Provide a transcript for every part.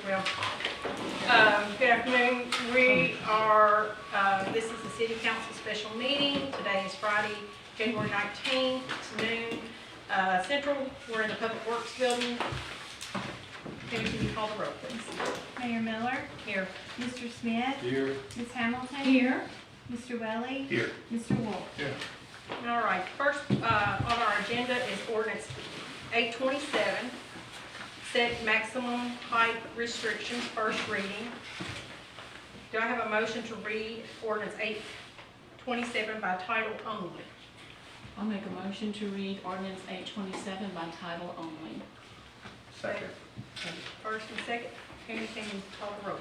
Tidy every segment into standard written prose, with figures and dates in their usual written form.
Well, good afternoon. We are, this is the City Council special meeting. Today is Friday, January 19th. It's noon. Central, we're in the Public Works Building. Maybe can you call the roll, please? Mayor Miller. Here. Mr. Smith. Here. Ms. Hamilton. Here. Mr. Welly. Here. Mr. Wolf. Here. All right, first on our agenda is ordinance 827, set maximum height restrictions, first reading. Do I have a motion to read ordinance 827 by title only? I'll make a motion to read ordinance 827 by title only. Second. First and second, Amy, can you call the roll,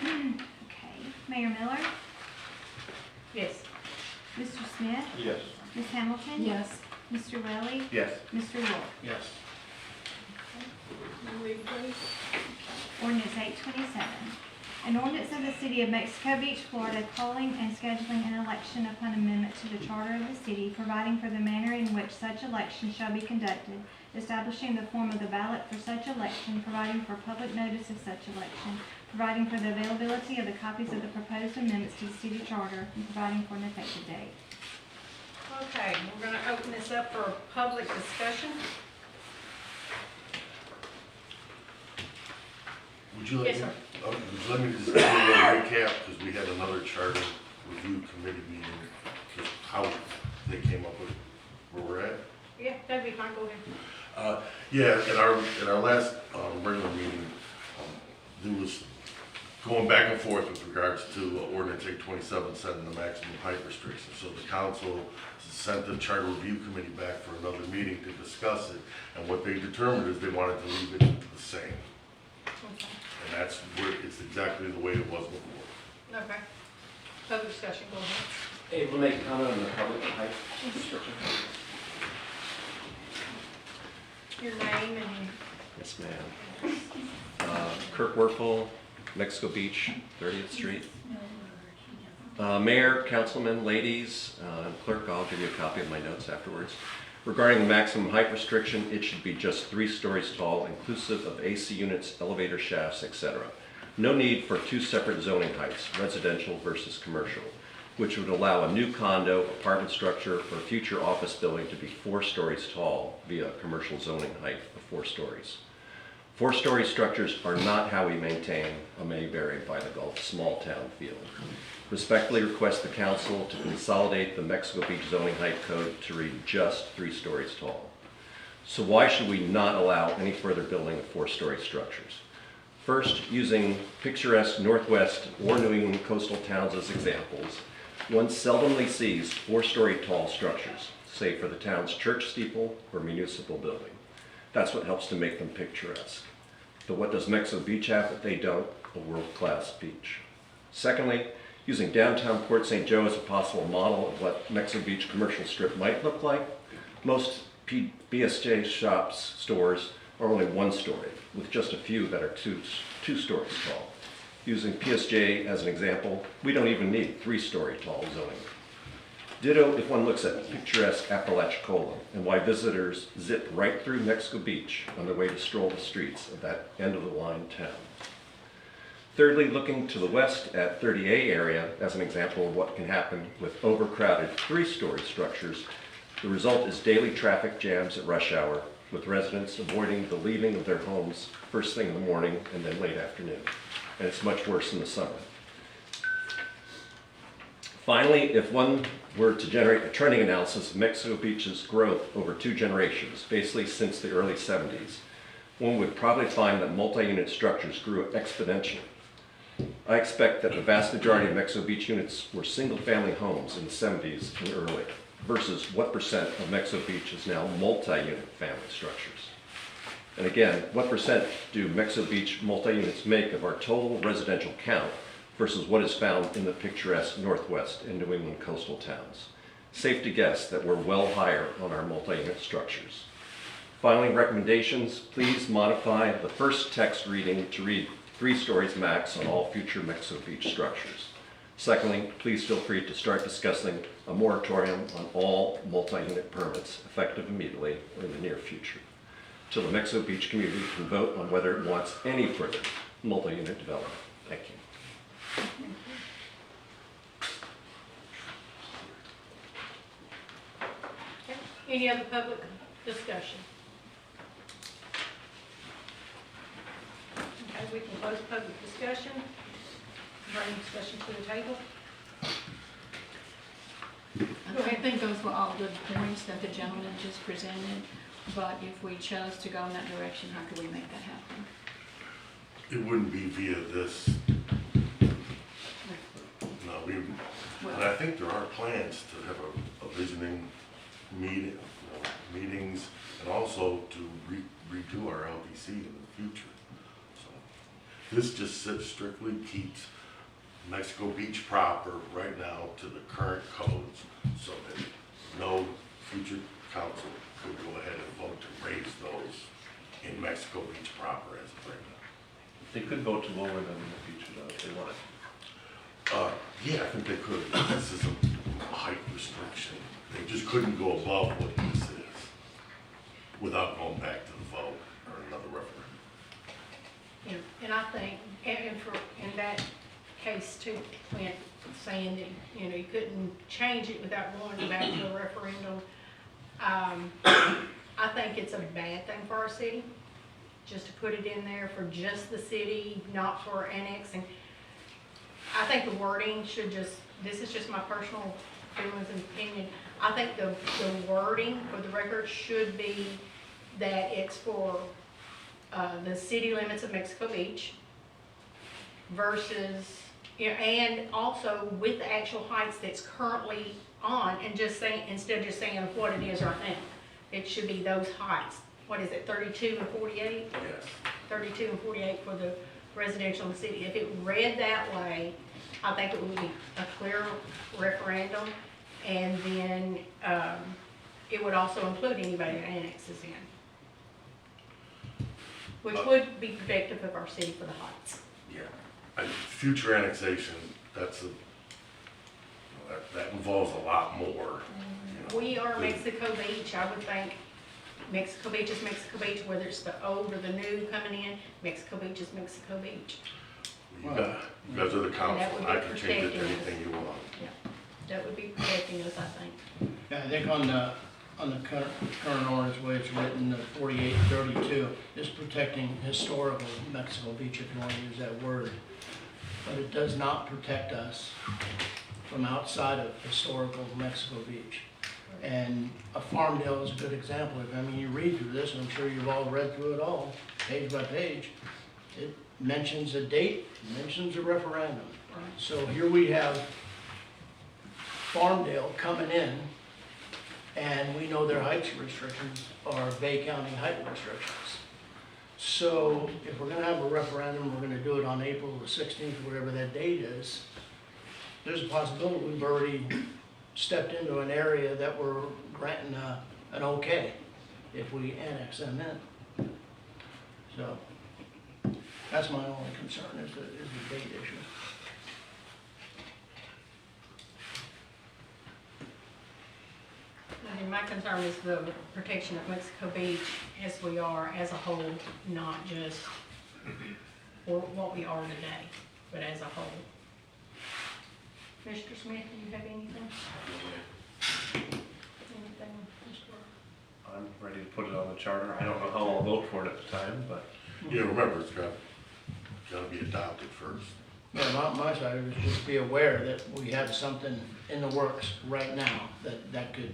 please? Okay. Mayor Miller. Yes. Mr. Smith. Yes. Ms. Hamilton. Yes. Mr. Welly. Yes. Mr. Wolf. Yes. You read, please. Ordinance 827. An ordinance of the City of Mexico Beach, Florida, calling and scheduling an election upon amendment to the charter of the city, providing for the manner in which such election shall be conducted, establishing the form of the ballot for such election, providing for public notice of such election, providing for the availability of the copies of the proposed amendments to the city charter, and providing for an effective date. Okay, we're going to open this up for public discussion. Would you like Yes, me, sir. would you let me just give you a recap, because we had another charter review committee meeting, just how they came up with where we're at? Yeah, that'd be fine, go ahead. Yeah, in our last regular meeting, there was going back and forth with regards to ordinance 827 setting the maximum height restriction. So the council sent the charter review committee back for another meeting to discuss it, and what they determined is they wanted to leave it the same. Okay. And that's where, it's exactly the way it was before. Okay. Public discussion, go ahead. Able to make a comment on the public height restriction? Your name and Yes, ma'am. Kirk Werfel, Mexico Beach, 30th Street. Mayor, councilmen, ladies, and clerk, I'll give you a copy of my notes afterwards. Regarding the maximum height restriction, it should be just 3 stories tall, inclusive of AC units, elevator shafts, etc. No need for 2 separate zoning heights, residential versus commercial, which would allow a new condo, apartment structure, or future office building to be 4 stories tall via commercial zoning height of 4 stories. 4-story structures are not how we maintain a Mayberry by the Gulf small town feel. Respectfully request the council to consolidate the Mexico Beach zoning height code to read just 3 stories tall. So why should we not allow any further building of 4-story structures? First, using picturesque Northwest or New England coastal towns as examples, one seldomly sees 4-story tall structures, say for the town's church steeple or municipal building. That's what helps to make them picturesque. But what does Mexico Beach have that they don't? A world-class beach. Secondly, using downtown Port St. Joe as a possible model of what Mexico Beach commercial strip might look like, most BSJ shops, stores, are only 1 story, with just a few that are two stories tall. Using PSJ as an example, we don't even need 3-story tall zoning. Ditto if one looks at picturesque Apalachicola and why visitors zip right through Mexico Beach on their way to stroll the streets of that end-of-the-line town. Thirdly, looking to the west at 30A area as an example of what can happen with overcrowded 3-story structures, the result is daily traffic jams at rush hour, with residents avoiding the leaving of their homes first thing in the morning and then late afternoon. And it's much worse in the summer. Finally, if one were to generate a trending analysis of Mexico Beach's growth over 2 generations, basically since the early 70s, one would probably find that multi-unit structures grew exponentially. I expect that the vast majority of Mexico Beach units were single-family homes in the 70s and early, versus what % of Mexico Beach is now multi-unit family structures. And again, what % do Mexico Beach multi-units make of our total residential count versus what is found in the picturesque Northwest and New England coastal towns? Safe to guess that we're well higher on our multi-unit structures. Finally, recommendations, please modify the first text reading to read 3 stories max on all future Mexico Beach structures. Secondly, please feel free to start discussing a moratorium on all multi-unit permits effective immediately or in the near future. so the Mexico Beach community can vote on whether it wants any further multi-unit development. Thank you. Okay. Any other public discussion? Okay, we can close public discussion. Bring discussion to the table. I think those were all good points that the gentleman just presented, but if we chose to go in that direction, how could we make that happen? It wouldn't be via this. No, and I think there are plans to have a visioning meeting, meetings, and also to redo our LDC in the future. So this just strictly keeps Mexico Beach proper right now to the current codes, so that no future council could go ahead and vote to raise those in Mexico Beach proper as of right now. They could vote to lower them in the future though, if they wanted. Yeah, I think they could. This is a height restriction. They just couldn't go above what this is without going back to the vote or another referendum. And I think, in that case too, Clint, saying that, you couldn't change it without going back to a referendum. I think it's a bad thing for our city, just to put it in there for just the city, not for annexing. I think the wording should this is just my personal feelings and opinion. I think the wording for the record should be that it's for the city limits of Mexico Beach versus, and also with the actual heights that's currently on, and just saying, instead of just saying what it is right now, it should be those heights. What is it, 32 and 48? Yes. 32 and 48 for the residential in the city. If it read that way, I think it would be a clear referendum, and then it would also include anybody that annexes in, which would be protective of our city for the heights. Yeah. Future annexation, that involves a lot more. We are Mexico Beach. I would think Mexico Beach is Mexico Beach, whether it's the old or the new coming in. Mexico Beach is Mexico Beach. You guys are the council, would I be can change it to protecting us. anything you want. Yeah, that would be protecting us, I think. Yeah, I think on the current ordinance, way it's written, the 4832, is protecting historical Mexico Beach, if you want to use that word. But it does not protect us from outside of historical Mexico Beach. And a Farmdale is a good example. I mean, you read through this, and I'm sure you've all read through it all, page by page. It mentions a date, mentions a referendum. So here we have Farmdale coming in, and we know their height restrictions are Bay County height restrictions. So if we're gonna have a referendum, we're gonna do it on April the 16th, whatever that date is, there's a possibility we've already stepped into an area that we're granting an okay if we annex them in. So that's my only concern is the date issue. I mean, my concern is the protection of Mexico Beach as we are as a whole, not just for what we are today, but as a whole. Mr. Smith, do you have anything? Anything, Mr. I'm ready to put it on the charter. I don't know how I'll vote for it at the time, but Yeah, remember, it's gotta be adopted first. Yeah, my side of it is just be aware that we have something in the works right now that could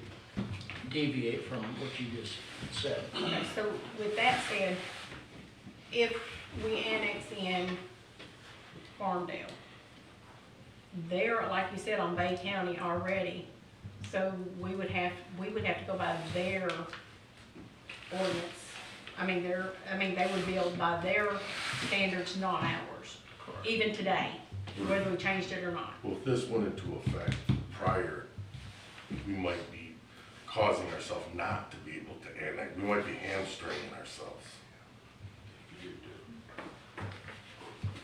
deviate from what you just said. Okay, so with that said, if we annex in Farmdale, they're, like you said, on Bay County already, so we would have to go by their ordinance. They would build by their standards, not ours, even today, whether we changed it or not. Well, if this went into effect prior, we might be causing ourselves not to be able to annex. We might be hamstringing ourselves.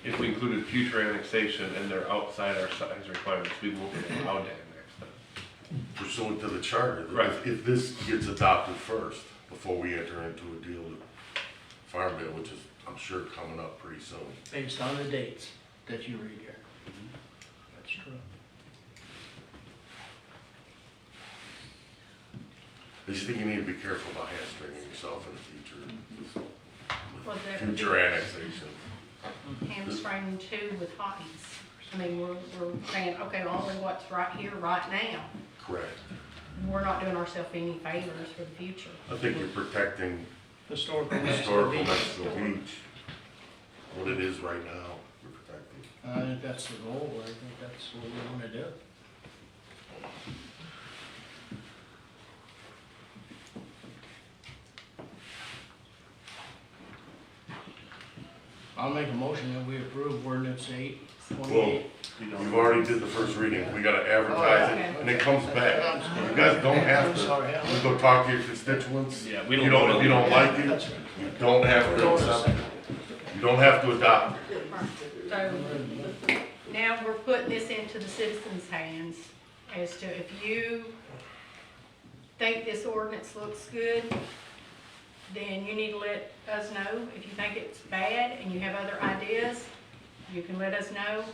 if we included future annexation and they're outside our size requirements, we won't be allowed to annex them. Pursuant to the charter. Right. If this gets adopted first, before we enter into a deal Farmville, which is, I'm sure, coming up pretty soon. Based on the dates that you read here. That's true. I just think you need to be careful about hamstringing yourself in the future. Well, With there- future annexation. hamstring too with hotties. I mean, we're saying, okay, only what's right here, right now. Correct. We're not doing ourselves any favors for the future. I think you're protecting Historical Mexico historical Beach. Mexico Beach. What it is right now, you're protecting. I think that's the goal, I think that's what we wanna do. I'll make a motion that we approve ordinance 828. You've already did the first reading, we gotta advertise it, and it comes back. You guys don't have I'm sorry, to, Alan. you go talk to your constituents. Yeah, we You don't, if you don't like it, That's right. you don't have to accept it. You don't have to adopt it. So now we're putting this into the citizens' hands as to if you think this ordinance looks good, then you need to let us know. If you think it's bad and you have other ideas, you can let us know.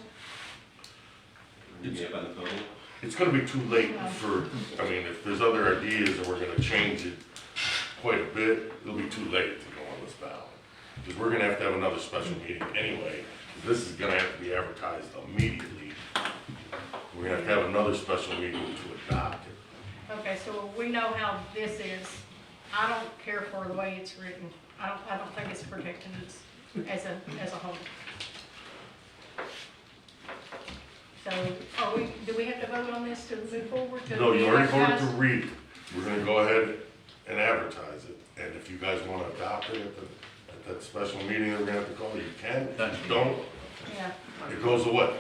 It's gonna be too late for, I mean, if there's other ideas and we're gonna change it quite a bit, it'll be too late to go on this ballot. Because we're gonna have to have another special meeting anyway. This is gonna have to be advertised immediately. We're gonna have to have another special meeting to adopt it. Okay, so we know how this is. I don't care for the way it's written. I don't think it's protecting us as a whole. So, do we have to vote on this to move forward? to No, you already voted to advertise? read it. We're gonna go ahead and advertise it. And if you guys wanna adopt it at that special meeting that we're gonna have to call, you can. If you don't, Yeah, it goes away.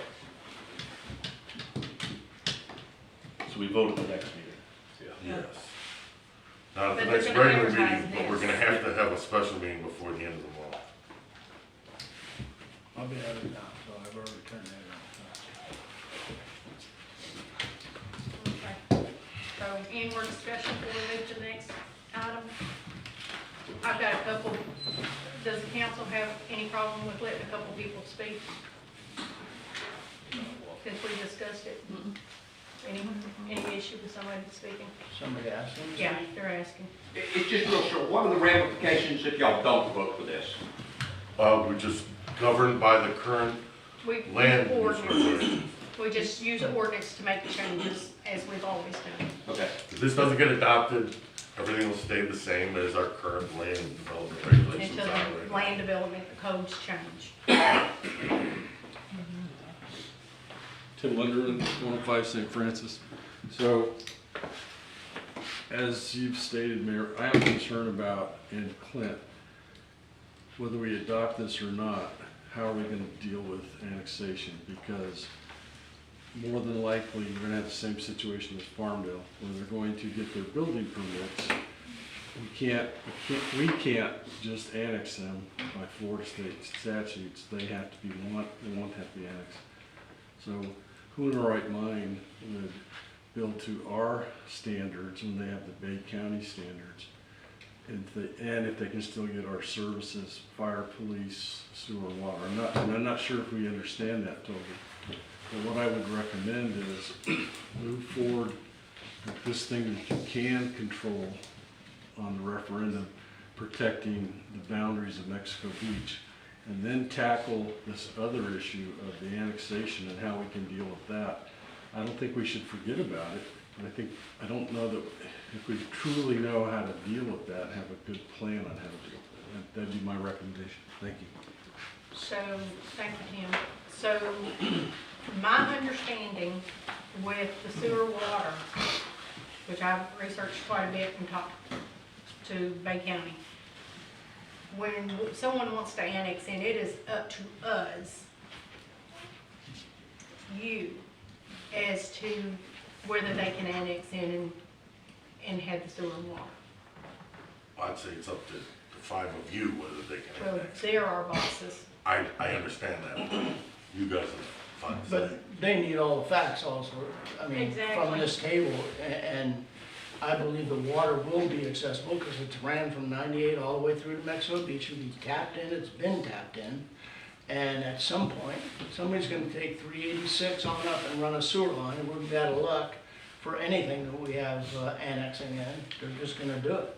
So we vote at the next meeting. Yes. Not at But the they're next gonna regular advertise meeting, but we're this. gonna have to have a special meeting before the end of the month. I'll be out of town, so I've already turned that okay. So any more discussion before we move to the next item? I've got a couple, does the council have any problem with letting a couple people speak? Since we discussed it? Any issue with somebody speaking? Somebody asked me? Yeah, they're asking. It's just real short, what are the ramifications if y'all don't vote for this? We're just governed by the current We land use ordinance, regulations. we just use ordinance to make the changes as we've always done. Okay. If this doesn't get adopted, everything will stay the same as our current land development regulations Until are right the now. land development, the codes change. Tim Linderman, 105 St. Francis. So, as you've stated, Mayor, I am concerned about in Clint, whether we adopt this or not, how are we going to deal with annexation? Because more than likely, you're going to have the same situation as Farmville, where they're going to get their building permits. We can't just annex them by Florida state statutes. They have to be they want to have to be annexed. So who in their right mind would build to our standards when they have the Bay County standards? And if they can still get our services, fire, police, sewer, and water. I'm not sure if we understand that totally. But what I would recommend is move forward with this thing that you can control on the referendum, protecting the boundaries of Mexico Beach, and then tackle this other issue of the annexation and how we can deal with that. I don't think we should forget about it, and I don't know that if we truly know how to deal with that, have a good plan on how to deal with it. That'd be my recommendation. Thank you. So, thank you, Tim. So, my understanding with the sewer water, which I've researched quite a bit and talked to Bay County, when someone wants to annex in, it is up to us, you, as to whether they can annex in and have the sewer and water. I'd say it's up to the five of you whether they can Well, annex. they're our bosses. I understand that. You guys are fine. But they need all the facts also, I mean, from Exactly. this table, and I believe the water will be accessible because it's ran from 98 all the way through to Mexico Beach. It'll be tapped in, it's been tapped in. And at some point, somebody's gonna take 386 on up and run a sewer line, and we're out of luck for anything that we have annexing in. They're just gonna do it,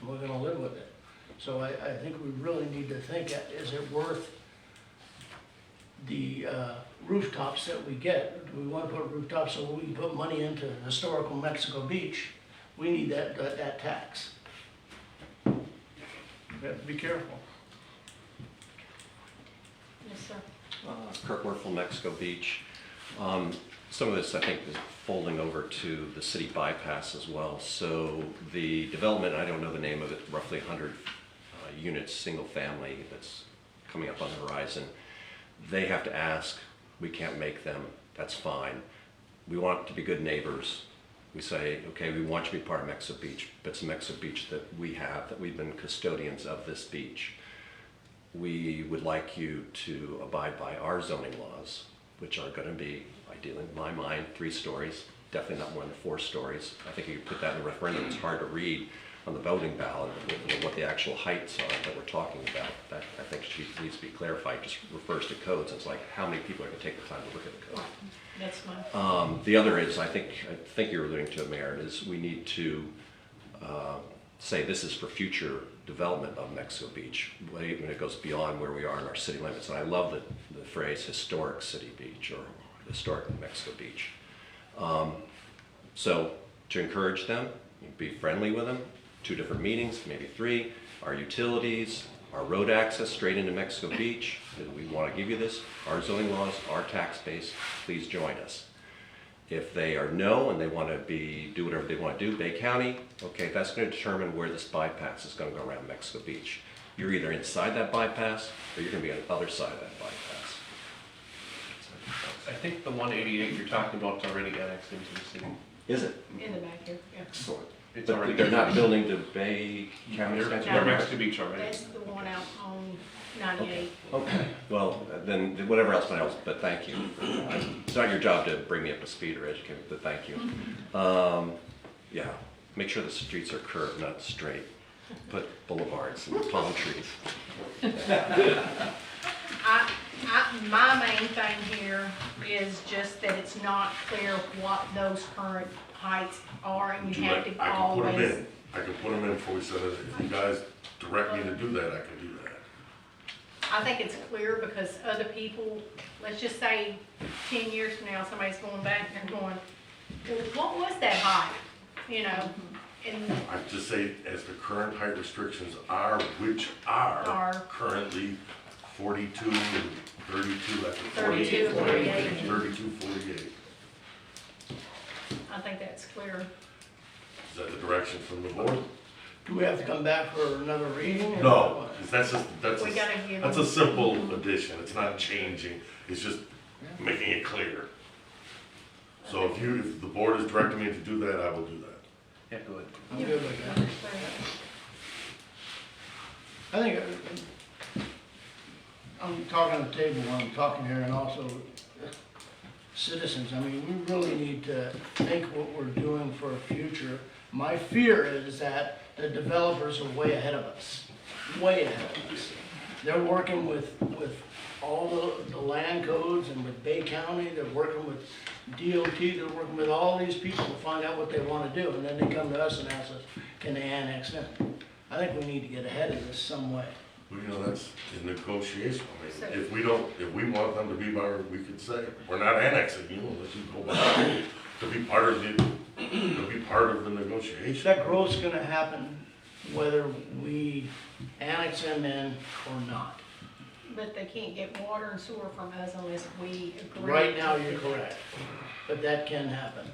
and we're gonna live with it. So I think we really need to think, is it worth the rooftops that we get? Do we want to put rooftops so we can put money into historical Mexico Beach? We need that tax. We have to be careful. Yes, sir. Kirk Werfel, Mexico Beach. Some of this, I think, is folding over to the city bypass as well. So the development, I don't know the name of it, roughly 100 units, single family, that's coming up on the horizon. They have to ask, we can't make them, that's fine. We want to be good neighbors. We say, okay, we want you to be part of Mexico Beach, but it's Mexico Beach that we have, that we've been custodians of this beach. We would like you to abide by our zoning laws, which are gonna be, ideally in my mind, 3 stories, definitely not more than 4 stories. I think you could put that in a referendum, it's hard to read on the voting ballot, what the actual heights are that we're talking about. That, I think, needs to be clarified. It just refers to codes. It's like, how many people are gonna take the time to look at the code? That's fine. The other is, I think you're alluding to it, Mayor, is we need to say this is for future development of Mexico Beach, when it goes beyond where we are in our city limits. And I love the phrase historic city beach or historic Mexico Beach. So to encourage them, be friendly with them, 2 different meetings, maybe 3, our utilities, our road access straight into Mexico Beach, we want to give you this, our zoning laws, our tax base, please join us. If they are no and they want to do whatever they want to do, Bay County, okay, that's going to determine where this bypass is going to go around Mexico Beach. You're either inside that bypass or you're going to be on the other side of that bypass. I think the 188 you're talking about is already annexed into the city. Is it? In the back here, yeah. Excellent. It's But already. they're not building to Bay County? They're Mexico Beach already. That's the one out on 98. Okay, well, then whatever else, but thank you. It's not your job to bring me up to speed or educate me, but thank you. Yeah, make sure the streets are curved, not straight. Put boulevards and palm trees. My main thing here is just that it's not clear what those current heights are, and you have to I can put them always. in. I can put them in before we send it. If you guys direct me to do that, I can do that. I think it's clear because other people, let's just say 10 years from now, somebody's going back and going, well, what was that height? You know, and I just say, as the current height restrictions are, which are Are. currently 42 and 32, I think 32, 48. 32, 48. I think that's clear. Is that the direction from the board? Do we have to come back for another reading? or No, what? 'cause that's We gotta give that's them. a simple addition. It's not changing. It's just making it clear. So if the board is directing me to do that, I will do that. Yeah, go ahead. I'm good with that. I think I'm talking at the table when I'm talking here, and also citizens. I mean, we really need to think what we're doing for a future. My fear is that the developers are way ahead of us, way ahead of us. They're working with all the land codes and with Bay County, they're working with DOT, they're working with all these people to find out what they want to do, and then they come to us and ask us, can they annex in? I think we need to get ahead of this some way. Well, you know, that's in negotiation. I So- mean, if we want them to be our, we could say, we're not annexing you unless you go back to be part of the negotiation. That growth's gonna happen whether we annex them in or not. But they can't get water and sewer from us unless we agree. Right now, to you're do that. correct, but that can happen.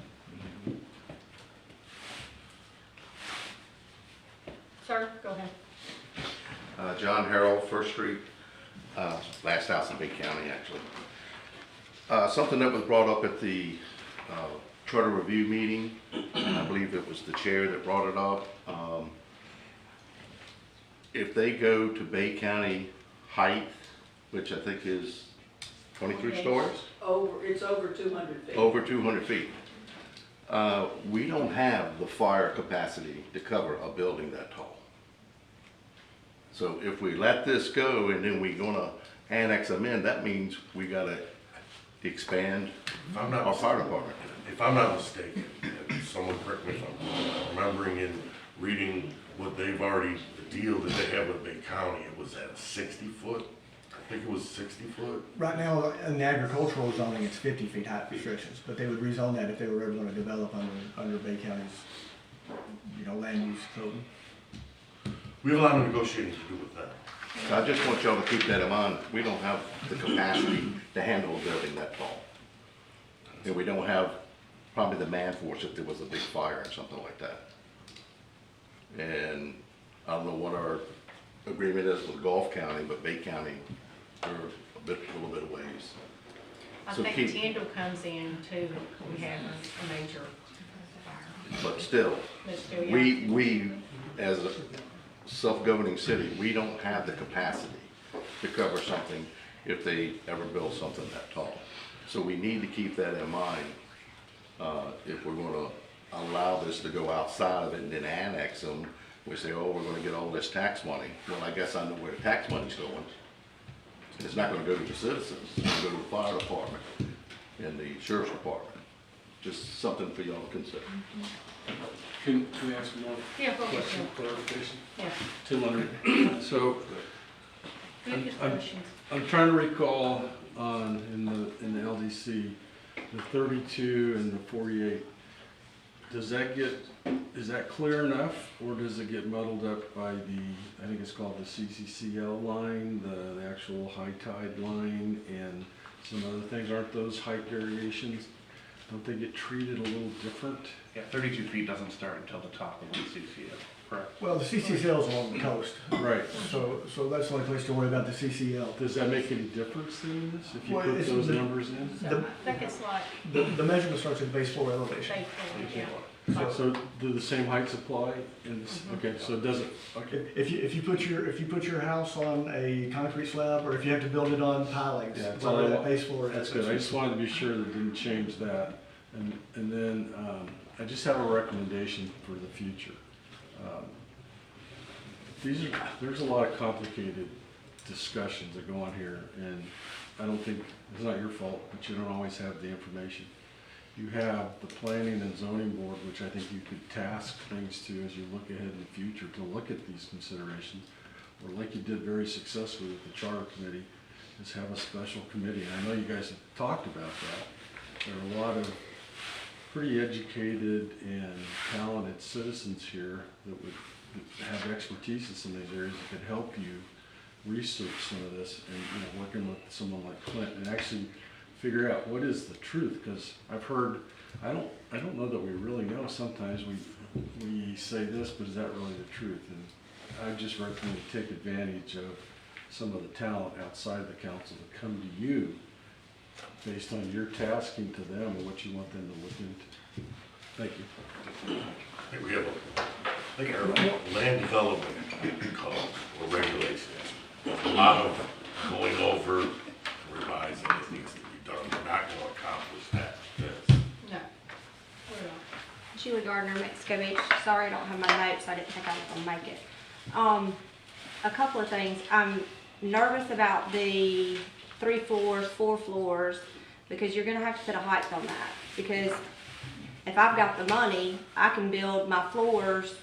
Sir, go ahead. John Harrell, First Street, last house in Bay County, actually. Something that was brought up at the charter review meeting, and I believe it was the chair that brought it up. If they go to Bay County height, which I think is 23 stories, It's over 200 feet. over 200 feet. We don't have the fire capacity to cover a building that tall. So if we let this go and then we're gonna annex them in, that means we gotta expand If I'm not our fire mistaken, department. if I'm not mistaken, and someone correct me if I'm wrong, remembering in reading what they've already, the deal that they have with Bay County, it was at 60 foot. I think it was 60 foot. Right now, in the agricultural zoning, it's 50 feet height restrictions, but they would rezone that if they were ever gonna develop under Bay County's, land use code. We have a lot of negotiating to do with that. So I just want y'all to keep that in mind. We don't have the capacity to handle a building that tall. And we don't have probably the man force if there was a big fire or something like that. And I don't know what our agreement is with Gulf County, but Bay County, they're a little bit of ways. I So think keep- Tyndall comes in too, we have a major fire. But still, But still, yeah. we, as a self-governing city, we don't have the capacity to cover something if they ever build something that tall. So we need to keep that in mind, if we're gonna allow this to go outside of it and then annex them. We say, oh, we're gonna get all this tax money. Well, I guess I know where the tax money's going. It's not gonna go to the citizens, it's gonna go to the fire department and the sheriff's department. Just something for y'all to consider. Can we ask more Yeah, go ahead, question, clarification? yeah. Tim Leonard. So Good I'm- questions. I'm trying to recall in the LDC, the 32 and the 48. Is that clear enough, or does it get muddled up by I think it's called the CCCL line, the actual high tide line, and some other things? Aren't those height variations? Don't they get treated a little different? Yeah, 32 feet doesn't start until the top of the CCL, correct? Well, the CCL is along the coast, Right. so that's the only place to worry about the CCL. Does that make any difference then in this, if you Well, put it's those the- numbers in? So I think it's like, The measurement starts at base floor elevation. they, yeah. So do the same heights apply in this? Okay, so it doesn't, okay. If you put your house on a concrete slab, or if you have to build it on pilings, Yeah, that's all I whether that want. base floor. That's good, I just wanted to be sure that it didn't change that. And then, I just have a recommendation for the future. There's a lot of complicated discussions that go on here, and I don't think, it's not your fault, but you don't always have the information. You have the planning and zoning board, which I think you could task things to as you look ahead in the future to look at these considerations. Or like you did very successfully with the charter committee, is have a special committee. And I know you guys have talked about that. There are a lot of pretty educated and talented citizens here that would have expertise in some of these areas that could help you research some of this and, working with someone like Clint and actually figure out what is the truth, because I've heard, I don't know that we really know. Sometimes we say this, but is that really the truth? And I just recommend you take advantage of some of the talent outside the council to come to you based on your tasking to them and what you want them to look into. Thank you. I think we have our land development code or regulations. A lot of going over, revising, it needs to be done. We're not going to accomplish that. Yes. No. We're not. Julie Gardner, Mexico Beach. Sorry, I don't have my notes. I didn't think I was gonna make it. A couple of things. I'm nervous about the 3 floors, 4 floors, because you're gonna have to put a height on that. Because if I've got the money, I can build my floors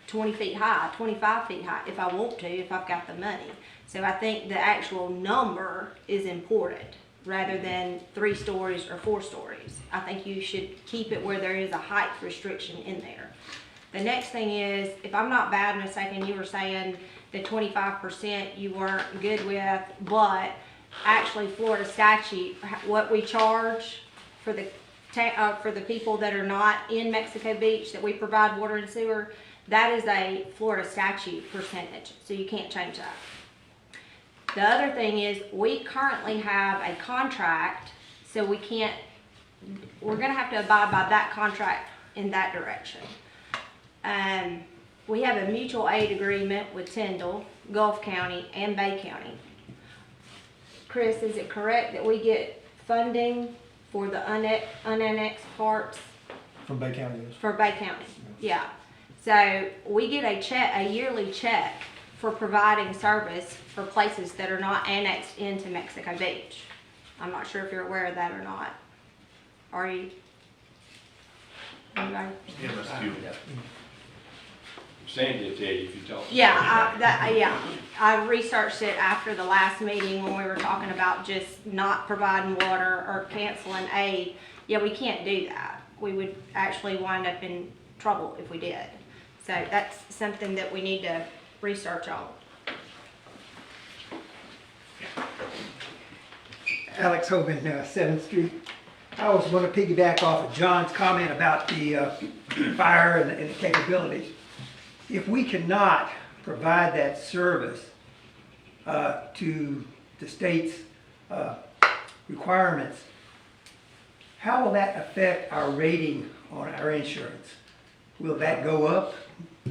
20 feet high, 25 feet high, if I want to, if I've got the money. So I think the actual number is important, rather than 3 stories or 4 stories. I think you should keep it where there is a height restriction in there. The next thing is, if I'm not bad mistaken, you were saying the 25% you weren't good with, but actually Florida statute, what we charge for the people that are not in Mexico Beach, that we provide water and sewer, that is a Florida statute percentage, so you can't change that. The other thing is, we currently have a contract, so we're gonna have to abide by that contract in that direction. We have a mutual aid agreement with Tyndall, Gulf County, and Bay County. Chris, is it correct that we get funding for the unannexed parts From Bay County, yes. for Bay County, yeah. So we get a yearly check for providing service for places that are not annexed into Mexico Beach. I'm not sure if you're aware of that or not. Are you? Anybody? MSQ. Sandy will tell you if you talk. Yeah, I researched it after the last meeting when we were talking about just not providing water or canceling aid. Yeah, we can't do that. We would actually wind up in trouble if we did. So that's something that we need to research on. Alex Hoban, 7th Street. I was going to piggyback off of John's comment about the fire and the capabilities. If we cannot provide that service to the state's requirements, how will that affect our rating on our insurance? Will that go up?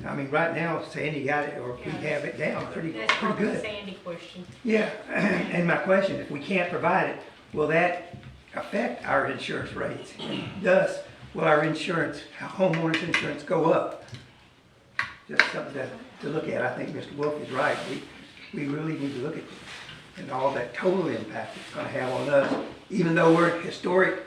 I mean, right now, Sandy got it, or we have it down pretty That's probably a good. Sandy question. Yeah, and my question, if we can't provide it, will that affect our insurance rates? And thus, will our insurance, homeowners insurance go up? Just something to look at. I think Mr. Wolf is right. We really need to look at this and all that total impact it's gonna have on us. Even though we're at historic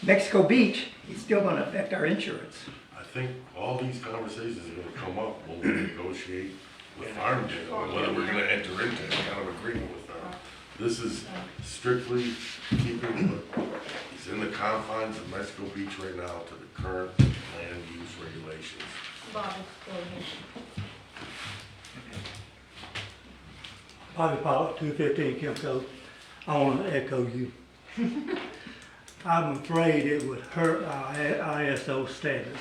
Mexico Beach, it's still gonna affect our insurance. I think all these conversations are gonna come up when we negotiate with Farmdale, and whether we're gonna enter into any kind of agreement with them. This is strictly keeping what is in the confines of Mexico Beach right now to the current land use regulations. Bobby, go ahead. Bobby Pollock, 215 Kimco. I want to echo you. I'm afraid it would hurt our ISO standards.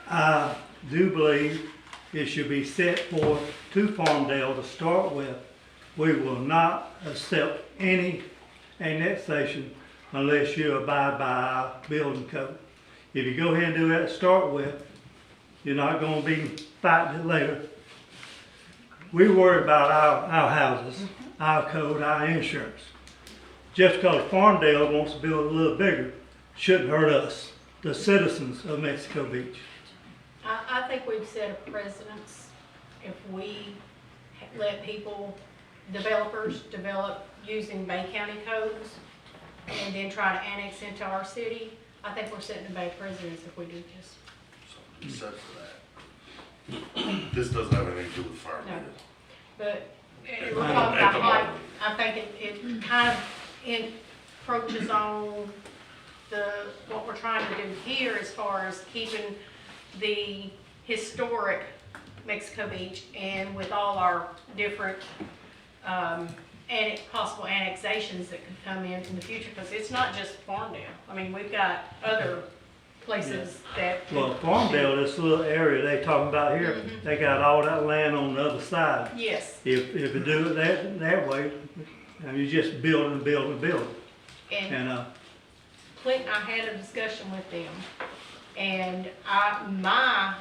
I do believe it should be set forth to Farmdale to start with. We will not accept any annexation unless you abide by our building code. If you go ahead and do that to start with, you're not going to be fighting it later. We worry about our houses, our code, our insurance. Just because Farmdale wants to build a little bigger shouldn't hurt us, the citizens of Mexico Beach. I think we've set a precedence if we let people, developers, develop using Bay County codes and then try to annex into our city. I think we're setting a bad precedence if we do this. Something to be said for that. This doesn't have anything to do with Farmdale. No. But we're talking about height. I think it kind of encroaches on what we're trying to do here as far as keeping the historic Mexico Beach, and with all our different possible annexations that could come in the future, because it's not just Farmdale. I mean, we've got other places that. Well, Farmdale, this little area they talking about here, they got all that land on the other side. Yes. If you do it that way, and you just build and build and build. And Clint and I had a discussion with them, and my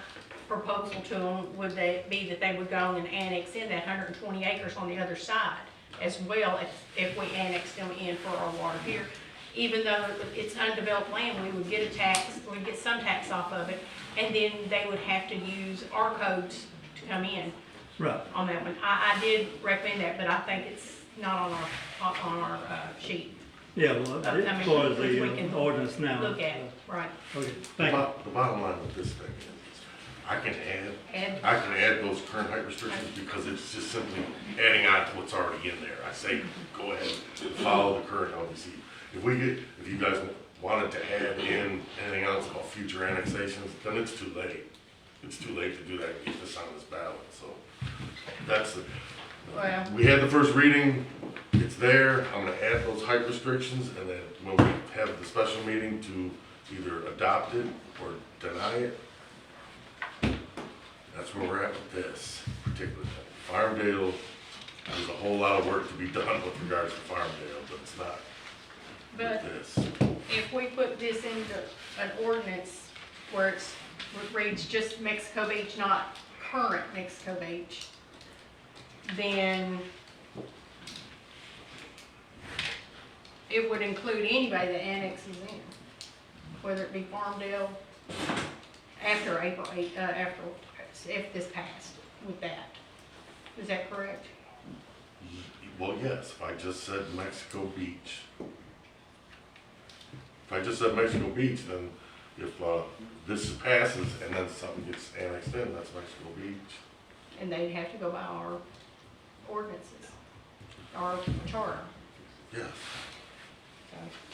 proposal to them would be that they would go and annex in that 120 acres on the other side as well, if we annex them in for our water here. Even though it's undeveloped land, we would get a tax, we'd get some tax off of it, and then they would have to use our codes to come in. Right. On that one. I did recommend that, but I think it's not on our sheet. Yeah, well, I mean, as far as we the can ordinance now. Look at it, right. Okay, thank you. The bottom line with this thing is, I can add those current height restrictions because it's just simply adding on to what's already in there. I say, go ahead and follow the current LDC. If you guys wanted to add in anything else about future annexations, then it's too late. It's too late to do that and get this on this ballot, so that's the. Well. We had the first reading, it's there, I'm gonna add those height restrictions, and then when we have the special meeting to either adopt it or deny it, that's where we're at with this particular thing. Farmdale, there's a whole lot of work to be done with regards to Farmdale, but it's not But with this. if we put this into an ordinance where it reads just Mexico Beach, not current Mexico Beach, then it would include anybody that annexes in. whether it be Farmdale, after April 8, if this passed with that. Is that correct? Well, yes, if I just said Mexico Beach. If I just said Mexico Beach, then if, this passes and then something gets annexed in, that's Mexico Beach. And they'd have to go by our ordinances, our charter. Yes.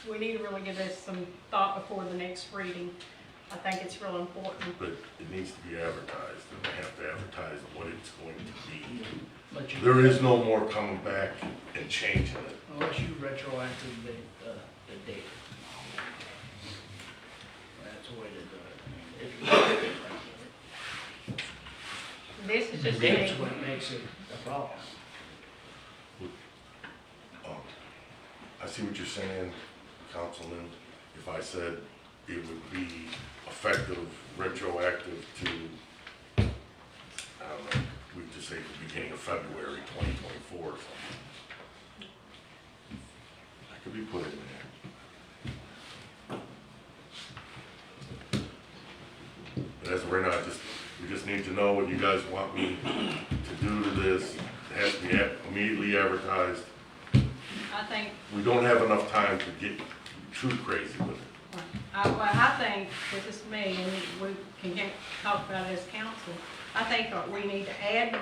So we need to really give this some thought before the next reading. I think it's real important. But it needs to be advertised, and they have to advertise what it's going to be. But you- There is no more coming back and changing it. Unless you retroactive the date. That's the way to do it. This is just Date's saying, what makes it a problem. I see what you're saying, Councilman. If I said it would be effective, retroactive to, I don't know, we just say the beginning of February 2024 or something. That could be put in there. But as of right now, we just need to know what you guys want me to do to this. It has to be immediately advertised. I think, We don't have enough time to get too crazy with it. I think, this is me, and we can talk about it as council. I think that we need to add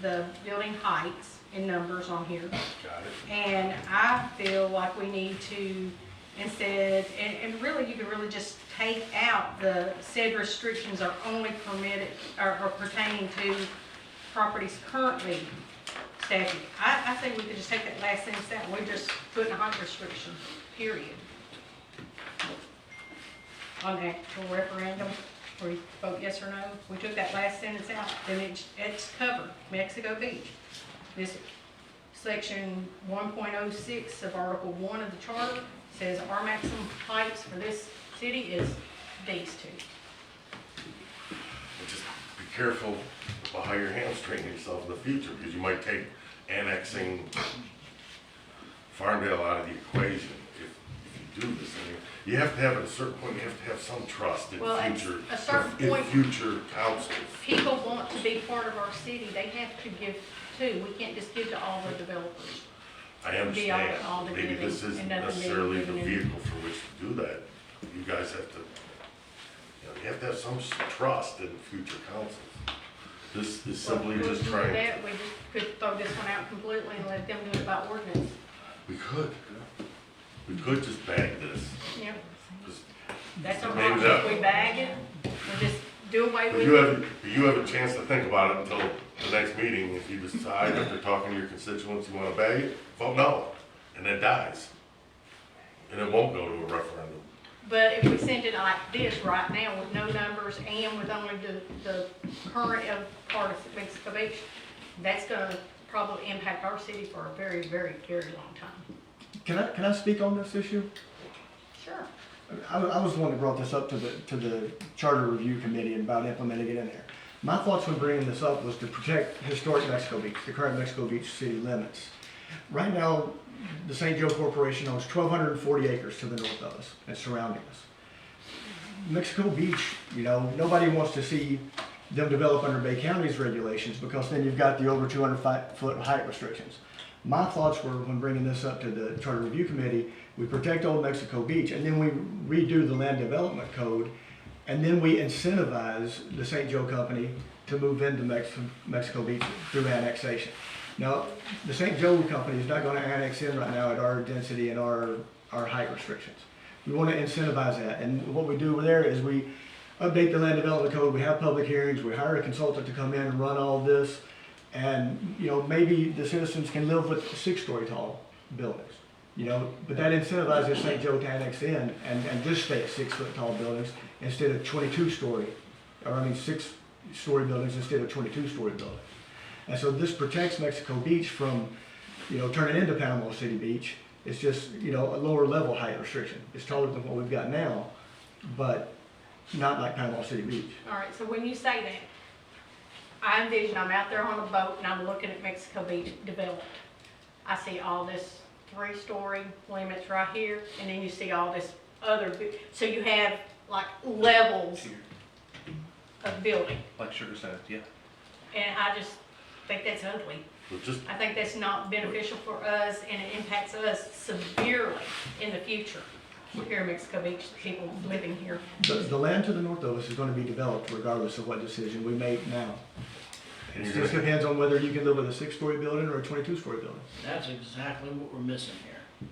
the building heights and numbers on here. Got it? And I feel like we need to instead, and really, you could really just take out the said restrictions are only permitted, or pertaining to properties currently statute. I think we could just take that last sentence out, we're just putting a height restriction, period. On the actual referendum, where you vote yes or no, we took that last sentence out, then it's covered, Mexico Beach. This section 1.06 of Article 1 of the charter says our maximum heights for this city is these two. But just be careful about how you're hamstringing yourself in the future, because you might take annexing Farmdale out of the equation if you do this. I mean, you have to have, at a certain point, you have to have some trust in Well, at future, a certain in point- future councils. People want to be part of our city, they have to give too. We can't just give to all the developers. I Be all understand, the maybe giving this isn't and nothing being necessarily the given in. vehicle for which to do that. You guys have to, you have to have some trust in future councils. This is simply Well, just we trying, that, we just could throw this one out completely and let them do it by ordinance. we could just bag this. Yep. Just- That's our Maybe option. that- If we bag it, we just do away But with you it. have a chance to think about it until the next meeting. If you decide after talking to your constituents you wanna bag it, vote no, and it dies. And it won't go to a referendum. But if we send it like this right now with no numbers and with only the current of part of Mexico Beach, that's gonna probably impact our city for a very, very, very long time. Can I speak on this issue? Sure. I was the one that brought this up to the Charter Review Committee about implementing it in there. My thoughts when bringing this up was to protect historic Mexico Beach, the current Mexico Beach city limits. Right now, the St. Joe Corporation owns 1,240 acres to the north of us and surrounding us. Mexico Beach, nobody wants to see them develop under Bay County's regulations because then you've got the over 200-foot height restrictions. My thoughts were when bringing this up to the Charter Review Committee, we protect Old Mexico Beach and then we redo the land development code and then we incentivize the St. Joe Company to move into Mexico Beach through annexation. Now, the St. Joe Company is not going to annex in right now at our density and our height restrictions. We want to incentivize that, and what we do there is we update the land development code, we have public hearings, we hire a consultant to come in and run all this, and, maybe the citizens can live with 6-story tall buildings, but that incentivizes St. Joe to annex in and just stay at 6-foot tall buildings instead of 6-story buildings instead of 22-story buildings. And so this protects Mexico Beach from, turning into Panama City Beach. It's just, a lower level height restriction. It's taller than what we've got now, but not like Panama City Beach. All right, so when you say that, I envision I'm out there on a boat and I'm looking at Mexico Beach developed. I see all this 3-story limits right here, and then you see all this other, so you have like levels Here, of building. like Sugar said, yeah. And I just think that's ugly. But just, I think that's not beneficial for us, and it impacts us severely in the future. We're here in Mexico Beach, people living here. The land to the north of us is gonna be developed regardless of what decision we make now. It just depends on whether you can live with a 6-story building or a 22-story building. That's exactly what we're missing here.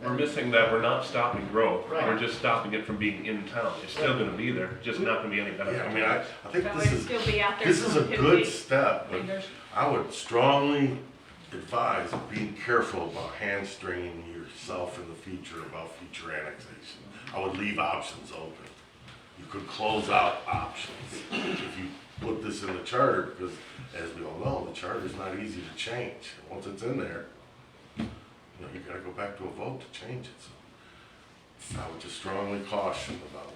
We're missing that, we're not stopping growth, Right. we're just stopping it from being in town. It's still gonna be there, just not gonna be any better. yeah, I mean, I think So this it'd is, still be out there. this is a for the good week. step, I mean, but there's, I would strongly advise being careful about hamstringing yourself in the future about future annexation. I would leave options open. You could close out options if you put this in the charter, because as we all know, the charter is not easy to change. Once it's in there, you know, you gotta go back to a vote to change it. So I would just strongly caution about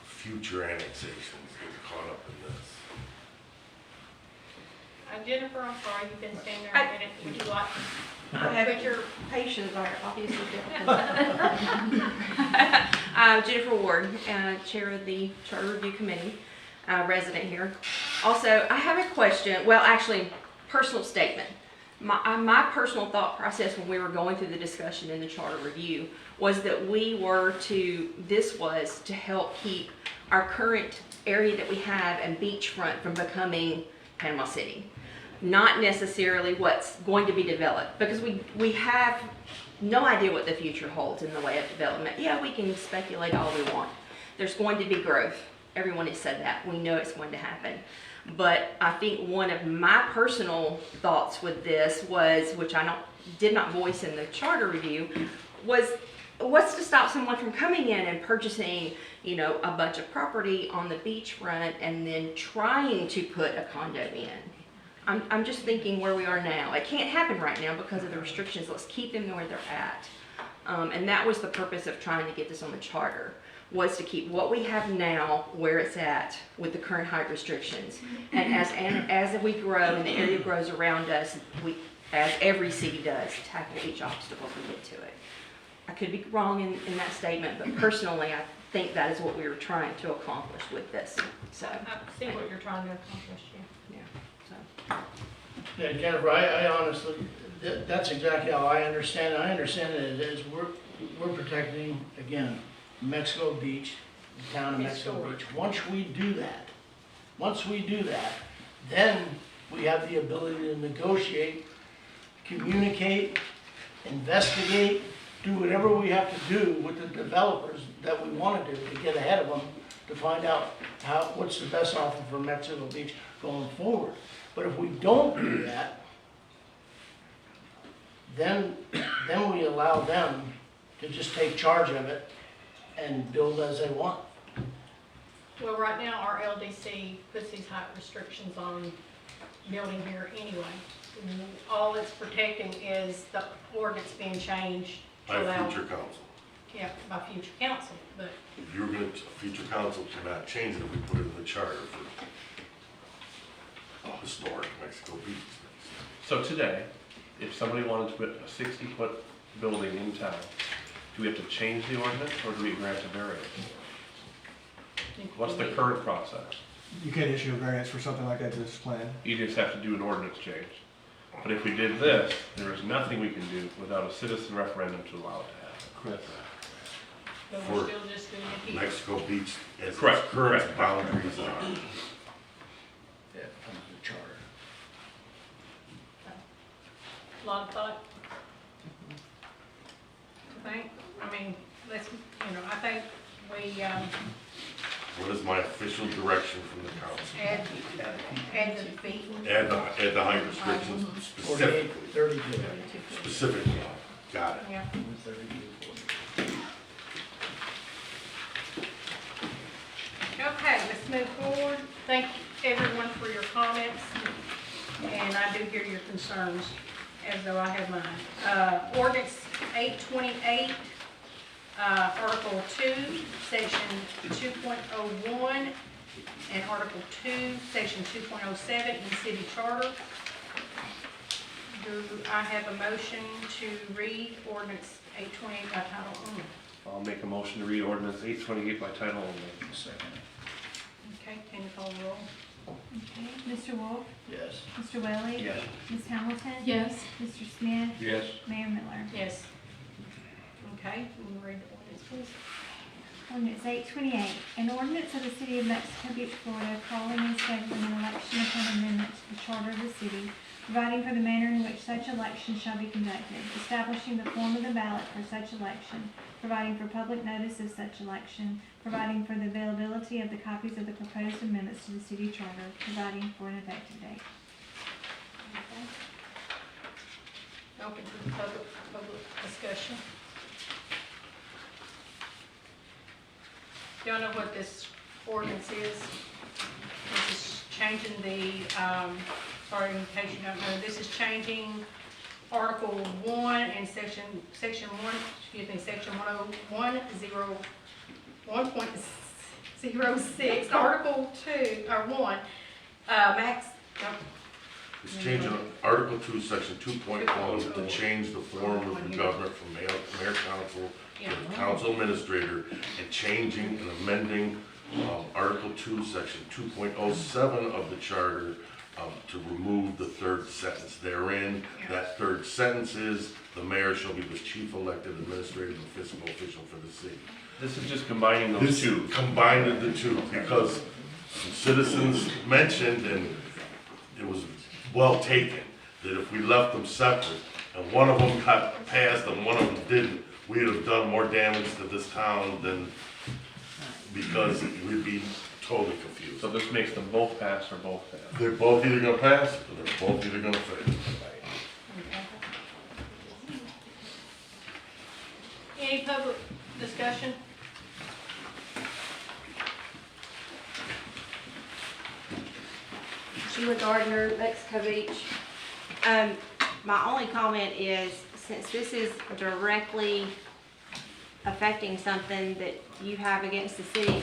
future annexations getting caught up in this. Jennifer, I'm sorry, you've been standing there a minute, would you like? But your patients are obviously different. Jennifer Ward, Chair of the Charter Review Committee, resident here. Also, I have a question, well, actually, personal statement. My personal thought process when we were going through the discussion in the Charter Review was that this was to help keep our current area that we have and beachfront from becoming Panama City. Not necessarily what's going to be developed, because we have no idea what the future holds in the way of development. Yeah, we can speculate all we want. There's going to be growth. Everyone has said that. We know it's going to happen. But I think one of my personal thoughts with this was, which I did not voice in the Charter Review, was what's to stop someone from coming in and purchasing, you know, a bunch of property on the beachfront and then trying to put a condo in. I'm just thinking where we are now. It can't happen right now because of the restrictions. Let's keep them where they're at. And that was the purpose of trying to get this on the charter, was to keep what we have now where it's at with the current height restrictions. And as we grow and the area grows around us, we, as every city does, tackle each obstacle to get to it. I could be wrong in that statement, but personally, I think that is what we were trying to accomplish with this. So, I see what you're trying to accomplish, yeah. yeah. So. Yeah, Jennifer, I honestly, that's exactly how I understand it. I understand it as we're protecting, again, Mexico Beach, the town of Mexico Beach. Once we do that, then we have the ability to negotiate, communicate, investigate, do whatever we have to do with the developers that we want to do to get ahead of them, to find out what's the best offer for Mexico Beach going forward. But if we don't do that, then we allow them to just take charge of it and build as they want. Well, right now, our LDC puts these height restrictions on building here anyway. All it's protecting is the ordinance being changed to By allow. future council. Yeah, by future council, but If you're gonna, future council cannot change it if we put it in the charter for historic Mexico Beach. So today, if somebody wanted to put a 60-foot building in town, do we have to change the ordinance or do we grant a variance? What's the current process? You can't issue a variance for something like that to this plan. You just have to do an ordinance change. But if we did this, there is nothing we can do without a citizen referendum to allow it to happen. Correct. but For we're still just doing it here. Mexico Beach as its Correct, current correct. boundaries are. Yeah, under the charter. A lot of thought. I think, I mean, let's, I think we, What is my official direction from the council? add the fee. Add the height restrictions 48, specifically, 32. specifically. Got it. Yeah. 32, 40. Okay, let's move forward. Thank everyone for your comments, and I do hear your concerns, as though I have mine. Ordinance 828, Article 2, Section 2.01, and Article 2, Section 2.07 in City Charter. Do I have a motion to read Ordinance 828 by title only? I'll make a motion to read ordinance 828 by title only. Second. Okay, can you call the roll? Okay, Mr. Wolf, Yes. Mr. Welly. Yes. Ms. Hamilton. Yes. Mr. Smith, Yes. Mayor Miller. Yes. Okay, can you read the ordinance, please? Ordinance 828, an ordinance of the City of Mexico Beach, Florida, calling and scheduling an election upon amendment to the charter of the city, providing for the manner in which such election shall be conducted, establishing the form of the ballot for such election, providing for public notice of such election, providing for the availability of the copies of the proposed amendments to the city charter, providing for an effective date. Okay. Open to the public discussion. Y'all know what this ordinance is? This is changing the, sorry, in case you don't know, this is changing Article 1 and Section 1, Section 1.06, Article 2, or 1, max, It's changing Article 2, Section 2.1 to change the form of the government from mayor, council to the council administrator, and changing and amending Article 2, Section 2.07 of the charter to remove the third sentence therein. That third sentence is, the mayor shall be the chief elected administrative and fiscal official for the city. This is just combining those This two. combined the two, because some citizens mentioned, and it was well taken, that if we left them separate, and one of them got passed and one of them didn't, we'd have done more damage to this town than, because we'd be totally confused. So this makes them both pass or both fail. They're both either gonna pass, or they're both either gonna fail. Any public discussion? Sheila Gardner, Mexico Beach. My only comment is, since this is directly affecting something that you have against the city,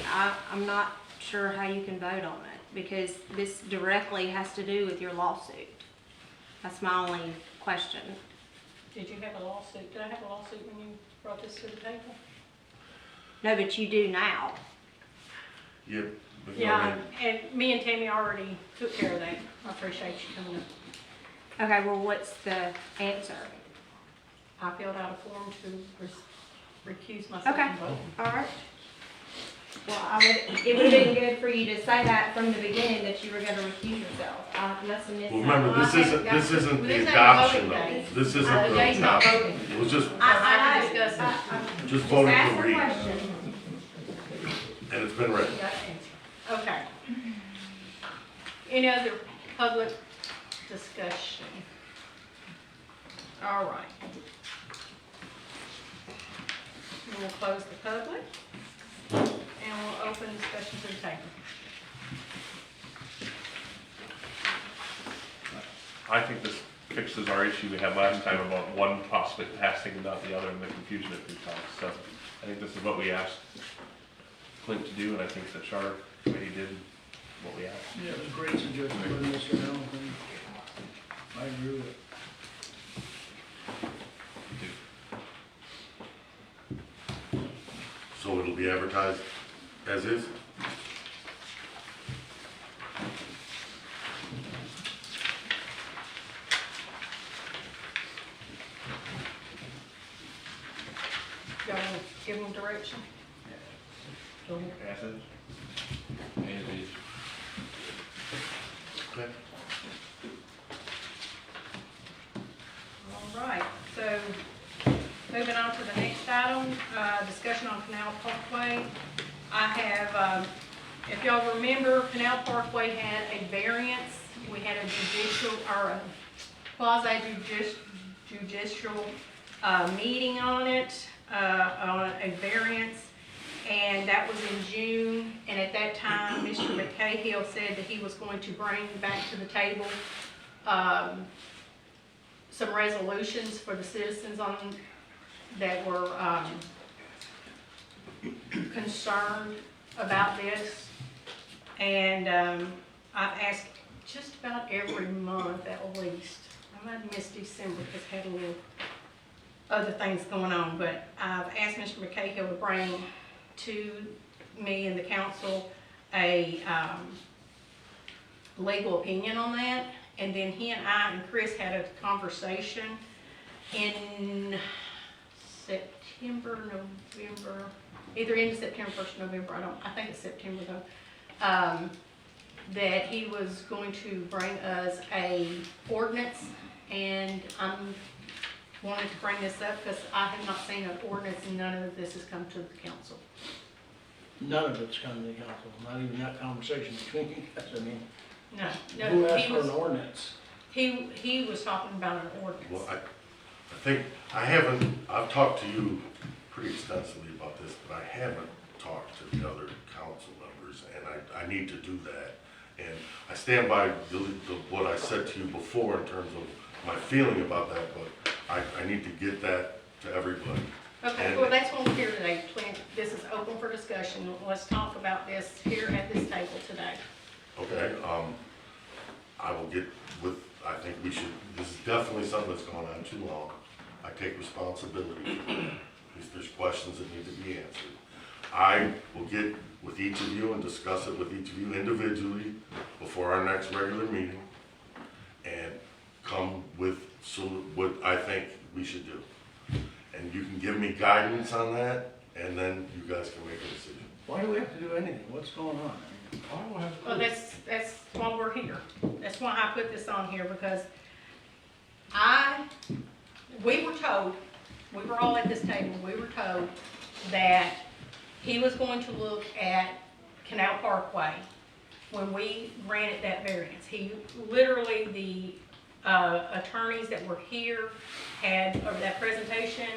I'm not sure how you can vote on it, because this directly has to do with your lawsuit. That's my only question. Did you have a lawsuit? Did I have a lawsuit when you brought this to the table? No, but you do now. Yep. but no, Yeah, and me and Tammy already took care of that. I appreciate you coming up. Okay, well, what's the answer? I filled out a form to recuse myself Okay, from voting. all right. Well, it would have been good for you to say that from the beginning, that you were gonna recuse yourself. That's a miss. Well, remember, this isn't the This ain't adoption voting though. day. This isn't the Jay's not adoption. voting. It was just, I can discuss it. just voting Ask to the read, question. and it's been read. Got the answer. Okay. Any other public discussion? All right. We'll close the public, and we'll open discussion to the table. I think this fixes our issue we had last time about one possibly passing and not the other, and the confusion it could cause. So I think this is what we asked Clint to do, and I think the charter committee did what we asked. Yeah, it was a great suggestion by Mr. Hamilton. I agree with it. So it'll be advertised as is? Y'all want to give them direction? As is. Okay. All right, so moving on to the next item, discussion on Canal Parkway. I have, if y'all remember, Canal Parkway had a variance. We had a judicial, or a quasi-judicial meeting on it, on a variance. And that was in June, and at that time, Mr. McCahill said that he was going to bring back to the table some resolutions for the citizens on, that were concerned about this. And I've asked just about every month at least. I might have missed December because I had a little other things going on, but I've asked Mr. McCahill to bring to me and the council a, legal opinion on that. And then he and I and Chris had a conversation in September, November, either end of September, 1st November, I think it's September though, that he was going to bring us a ordinance, and I'm wanted to bring this up because I have not seen an ordinance and none of this has come to the council. None of it's come to the council, not even that conversation between you guys, I mean, No, who no, asked he for an was, ordinance? he was talking about an Well, ordinance. I think, I've talked to you pretty extensively about this, but I haven't talked to the other council members, and I need to do that. And I stand by what I said to you before in terms of my feeling about that, but I need to get that to everybody. Okay, And- well, that's why we're here today. This is open for discussion. Let's talk about this here at this table today. Okay, I will get with, I think we should, this is definitely something that's gone on too long. I take responsibility for that. There's questions that need to be answered. I will get with each of you and discuss it with each of you individually before our next regular meeting and come with what I think we should do. And you can give me guidance on that, and then you guys can make a decision. Why do we have to do anything? What's going on? Well, that's why we're here. That's why I put this on here, because we were told, we were all at this table, we were told that he was going to look at Canal Parkway when we granted that variance. He, literally, the attorneys that were here had, or that presentation,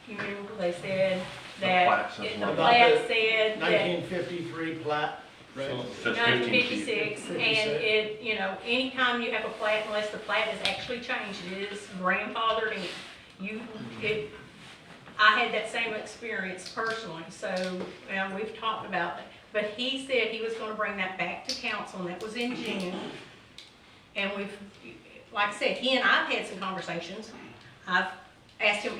you remember, they said that, the plat said that 1953 plat, right? That's 1956, 15 feet. and it, you know, anytime you have a plat, unless the plat is actually changed, it is grandfathered in. I had that same experience personally, so, we've talked about it. But he said he was gonna bring that back to council, and that was in June. And we've, like I said, he and I've had some conversations. I've asked him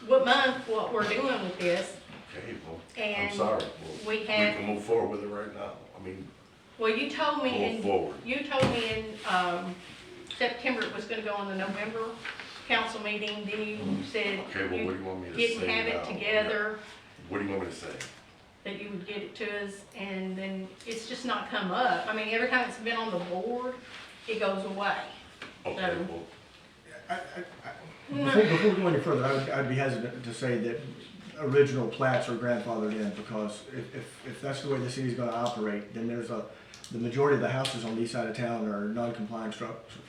what month, what we're doing with this. Okay, well, And I'm sorry. Well, we have- can move forward with it right now. I mean, Well, you told me move forward. in September it was gonna go on the November council meeting, then you said Okay, well, what do you want me to say didn't have it now? together, What do you want me to say? that you would get it to us, and then it's just not come up. I mean, every time it's been on the board, it goes away. Okay, So- well, Before we go any further, I'd be hesitant to say that original plats are grandfathered in, because if that's the way the city's gonna operate, then the majority of the houses on the east side of town are non-compliant structures.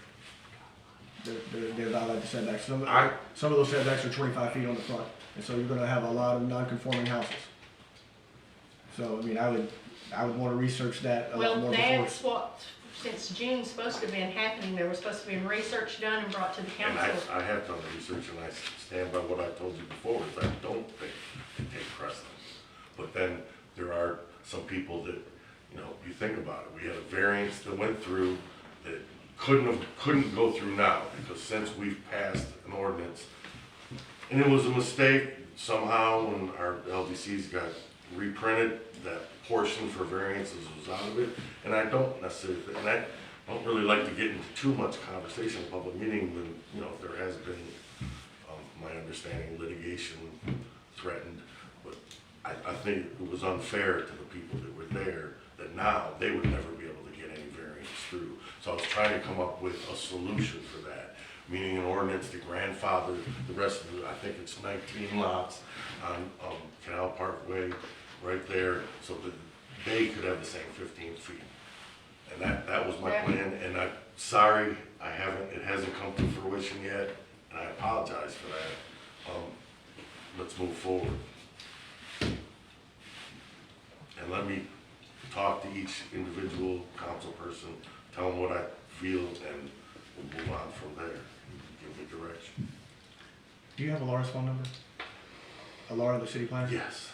They're not allowed to setbacks. Some of those setbacks are 25 feet on the front, and so you're gonna have a lot of non-conforming houses. So, I mean, I would wanna research that a lot Well, more before. that's what, since June's supposed to have been happening, there was supposed to be research done and brought to the and council. I have done the research, and I stand by what I told you before, is I don't think it take precedence. But then there are some people that, you know, you think about it, we had a variance that went through that couldn't go through now, because since we've passed an ordinance, and it was a mistake somehow when our LDCs got reprinted, that portion for variances was out of it, and I don't necessarily, and I don't really like to get into too much conversation in public meeting when, you know, if there has been, my understanding, litigation threatened, but I think it was unfair to the people that were there, that now they would never be able to get any variance through. So I was trying to come up with a solution for that, meaning an ordinance to grandfather the rest of the, I think it's 19 lots on Canal Parkway, right there, so that they could have the same 15 feet. And that was my plan, and I'm sorry, it hasn't come to fruition yet, and I apologize for that. Let's move forward. And let me talk to each individual council person, tell them what I feel, and we'll move on from there. Give me direction. Do you have Laura's phone number? Laura, the city planner? Yes.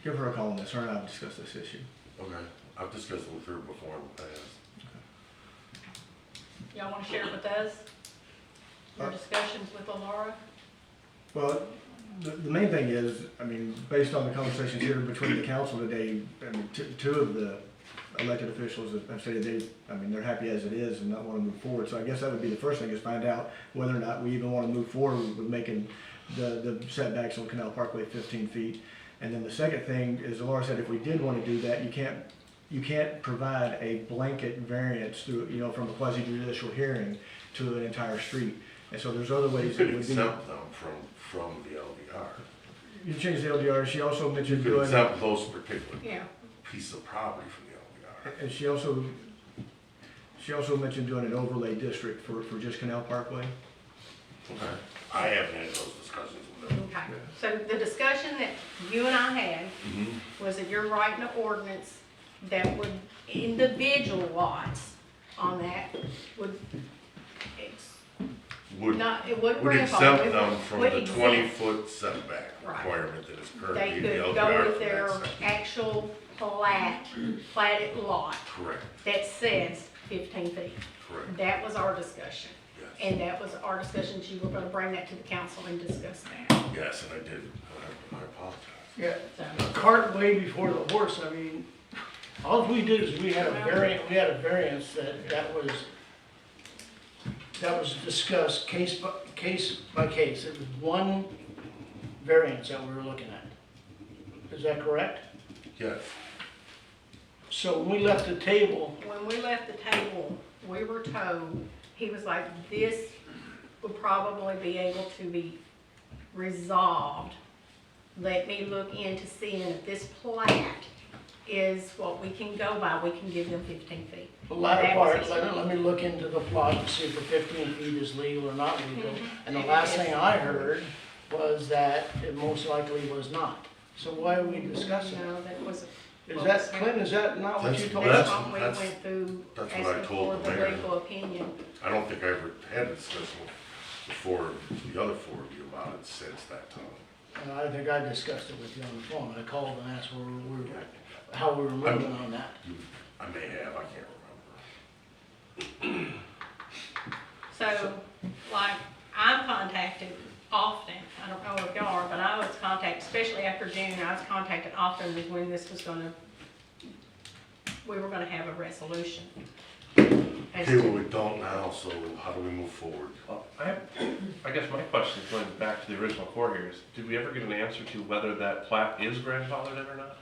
Give her a call on this. Her and I have discussed this issue. Okay. I've discussed it with her before in the past. Y'all wanna share it with us? Your discussions with Laura? Well, the main thing is, I mean, based on the conversations here between the council today, I mean, two of the elected officials have stated they're happy as it is and not want to move forward. So I guess that would be the first thing, is find out whether or not we even want to move forward with making the setbacks on Canal Parkway 15 feet. And then the second thing is, Laura said, if we did want to do that, you can't provide a blanket variance through, from a quasi judicial hearing to an entire street. And so there's other You ways could it would be. exempt them from the LDR. You change the LDR. She also You mentioned could doing, exempt those particular Yeah. piece of property from the LDR. and she also mentioned doing an overlay district for just Canal Parkway. Okay. I haven't had those discussions with them. Okay, so the discussion that you and I had was that you're writing an ordinance that would, individual lots on that would, Would, it wouldn't would grandfather, exempt them from would the exempt. 20-foot setback Right. requirement that is They currently in the could LDR. go with for their that section. actual platted lot Correct, that says 15 feet. correct, That was our discussion. yes. And that was our discussion, you were gonna bring that to the council and discuss that. Yes, and I did. I apologize. Yeah, So, cart way before the horse. I mean, all we did is we had a variance that was discussed case by case. It was one variance that we were looking at. Is that correct? Yes, So when we left the table, when we left the table, we were told, he was like, this would probably be able to be resolved. Let me look into seeing if this plat is what we can go by, we can give them 15 feet. the latter That was part, his- let me look into the plot to see if the 15 feet is legal or not legal. And the last thing I heard was that it most likely was not. So why are we discussing it? No, that was. Is that, Clinton, is that not what you told That's us? what we went through, that's what I asking told for the the mayor. legal opinion. I don't think I ever had a discussion before the other four of you about it since that time. And I think I discussed it with you on the phone. I called and asked how we were moving on that. I may have, I can't remember. So, like, I'm contacted often, I don't know if y'all are, but I was contacted, especially after June, I was contacted often when this was we were gonna have a resolution. As Okay, well, to, we don't now, so how do we move forward? Well, I guess my question is going back to the original core here is, did we ever get an answer to whether that plat is grandfathered in or not?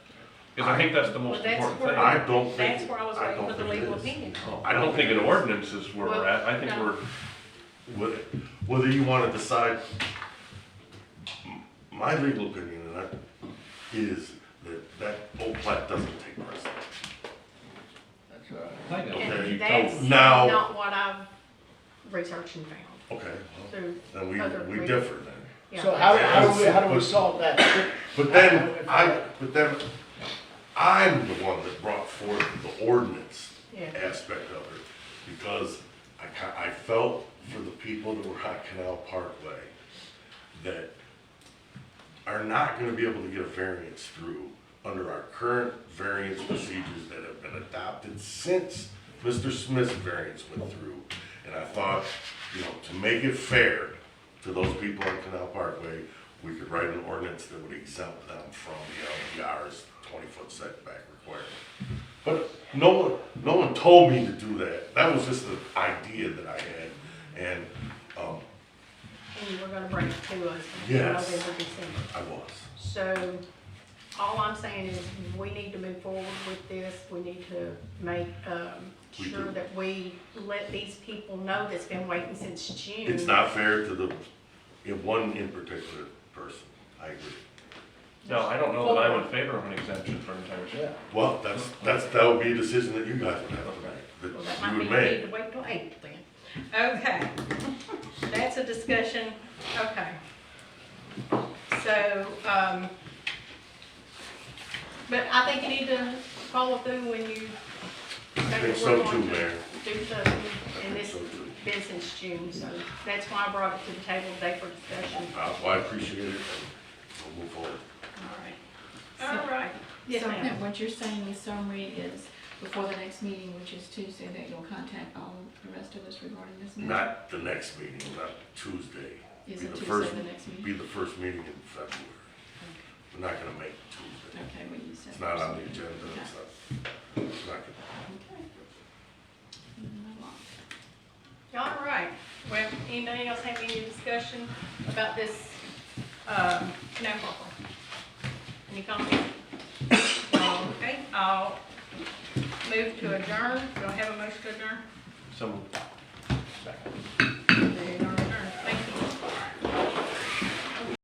Because I think that's the most Well, that's important where- thing. I don't think. that's where I was waiting don't for the think it legal is. opinion. I don't think an ordinance is where we're at, I think No. we're, Whether you want to decide, my legal opinion on that is that old plat doesn't take precedent. That's right. Okay, And that's now- not what I've researched and found Okay, well, through then other. we differ then. Yeah. So how do we solve that? But then, I'm the one that brought forth the ordinance Yeah. aspect of it, because I felt for the people that were on Canal Parkway that are not gonna be able to get a variance through under our current variance procedures that have been adopted since Mr. Smith's variance went through. And I thought, to make it fair to those people on Canal Parkway, we could write an ordinance that would exempt them from the LDR's 20-foot setback requirement. But no one told me to do that. That was just an idea that I had. And, And you were gonna bring it to us in Yes. November, December. I was. So, all I'm saying is, we need to move forward with this, we need to make, We sure do. that we let these people know that's been waiting since June. It's not fair to one in particular person. I agree. no, I don't know that I'm in favor of an exemption for an entire street. Yeah. Well, that would be a decision that you guys would have to make, Well, that that might you mean would we need make. to wait till April then. Okay. That's a discussion, okay. So, but I think you need to follow through when you. I think so too, Mayor. Do something, and I this think so too. been since June, so that's why I brought it to the table today for discussion. Well, I appreciate it, and we'll move forward. All right. Yes, So, ma'am. what you're saying in summary is, before the next meeting, which is Tuesday, that you'll contact all the rest of us regarding this matter? Not the next meeting, not Tuesday. Is be it the Tuesday first, the next meeting? be the first meeting in February. We're not gonna make it Tuesday. Okay, well, you said. It's not on the first agenda, meeting. it's not gonna. Okay. Move on. All right, well, anybody else have any discussion about this, canal parcel? Any comments? Okay, I'll move to adjourn, do I have a motion to adjourn? Some